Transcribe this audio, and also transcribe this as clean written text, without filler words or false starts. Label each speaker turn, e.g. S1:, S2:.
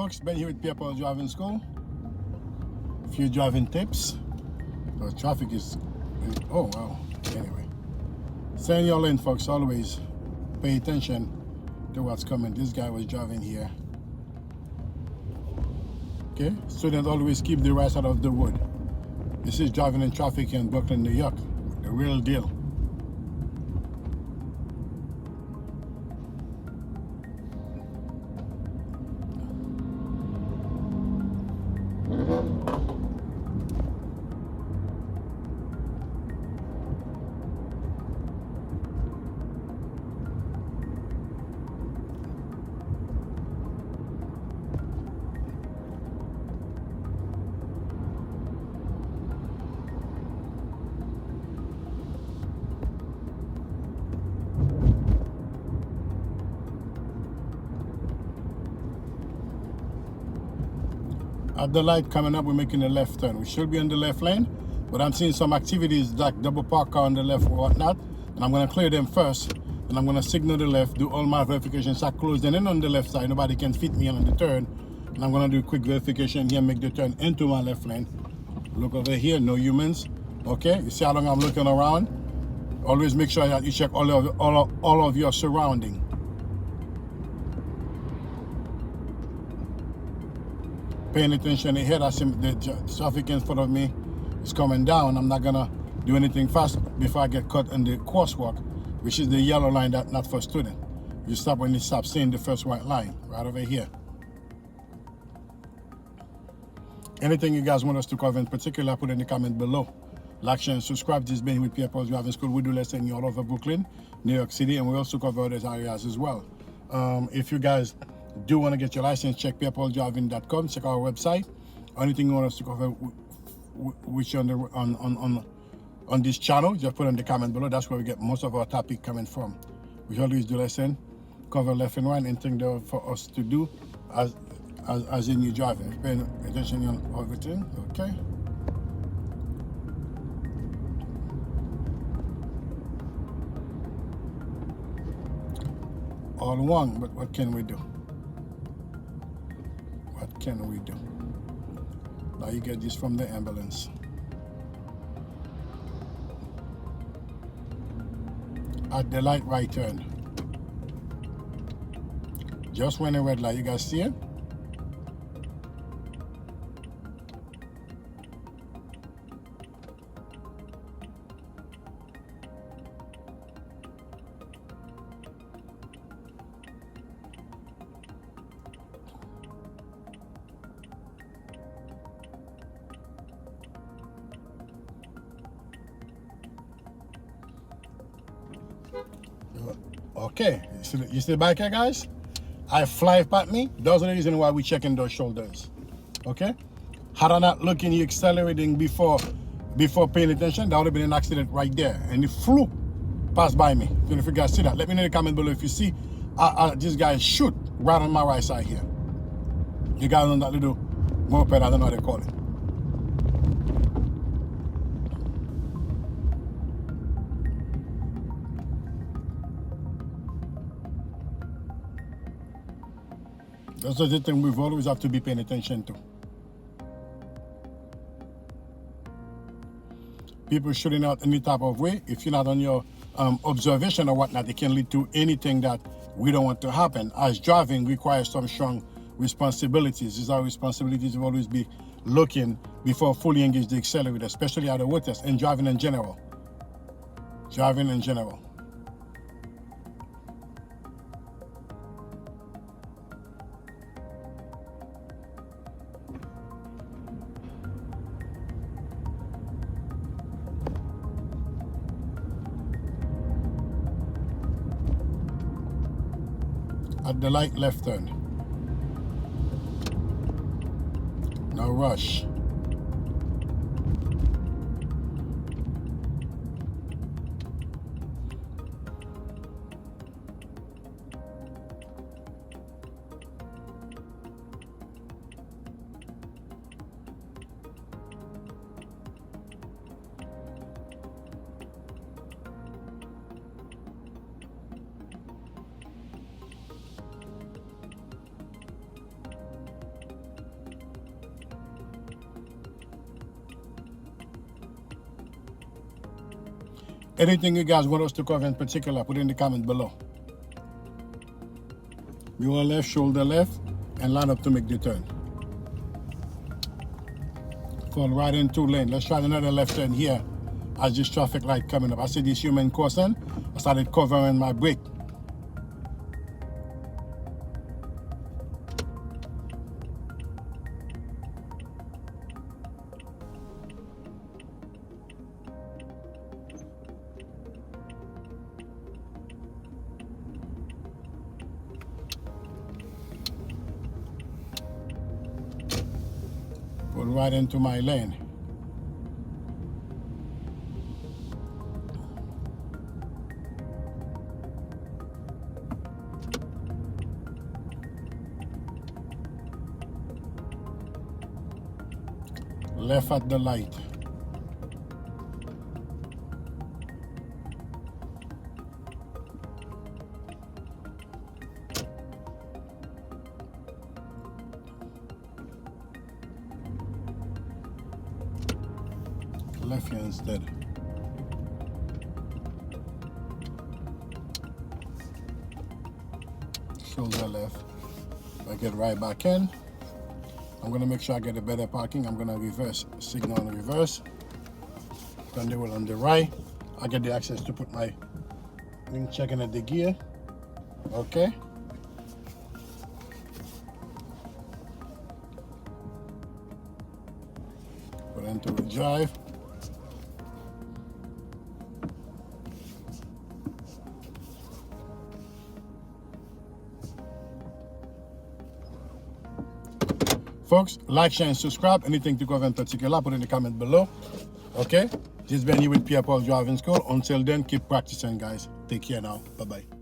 S1: folks, Ben here with Pierre Driving School. A few driving tips. The traffic is, oh wow, anyway. Stay in your lane, folks, always pay attention to what's coming. This guy was driving here. Okay, students always keep the right side of the road. This is driving in traffic in Brooklyn, New York. The real deal. At the light coming up, we're making a left turn. We should be in the left lane, but I'm seeing some activities like double park car on the left or whatnot, and I'm going to clear them first, and I'm going to signal the left, do all my verifications, I close them in on the left side, nobody can fit me on the turn, and I'm going to do a quick verification here, make the turn into my left lane. Look over here, no humans. Okay, you see how long I'm looking around? Always make sure that you check all of your surrounding. Paying attention ahead, I see the traffic in front of me is coming down. I'm not gonna do anything fast before I get caught in the crosswalk, which is the yellow line that's not for student. You stop when you stop seeing the first white line, right over here. Anything you guys want us to cover in particular, put in the comment below. Like, share, and subscribe. This has been with Pierre Driving School. We do lessons all over Brooklyn, New York City, and we also cover other areas as well. If you guys do want to get your license, check pierrepauldriving.com, check our website. Anything you want us to cover which on this channel, just put in the comment below. That's where we get most of our topic coming from. We always do lesson, cover left and right, anything there for us to do as in you driving. Paying attention on everything, okay? All one, but what can we do? What can we do? Now you get this from the ambulance. At the light, right turn. Just when the red light, you guys see it? Okay, you see the back here, guys? I fly past me. Those are the reason why we're checking those shoulders. Okay? Had I not looking, you accelerating before paying attention, that would have been an accident right there. And it flew past by me. So if you guys see that, let me know in the comment below if you see this guy shoot right on my right side here. You guys on that little moped, I don't know what they call it. That's the thing we've always have to be paying attention to. People shooting out any type of way, if you're not on your observation or whatnot, it can lead to anything that we don't want to happen. As driving requires some strong responsibilities. It's our responsibility to always be looking before fully engage the accelerator, especially at the road test and driving in general. Driving in general. At the light, left turn. No rush. Anything you guys want us to cover in particular, put in the comment below. Your left, shoulder left, and line up to make the turn. Fall right into lane. Let's try another left turn here as this traffic light coming up. I see this human crossing. I started covering my brake. Pull right into my lane. Left at the light. Left here instead. Shoulder left. I get right back in. I'm gonna make sure I get a better parking. I'm gonna reverse, signal on reverse. Turn the wheel on the right. I get the access to put my ring checking at the gear. Okay. Put into the drive. Folks, like, share, and subscribe. Anything to cover in particular, put in the comment below. Okay? This has been you with Pierre Driving School. Until then, keep practicing, guys. Take care now. Bye-bye.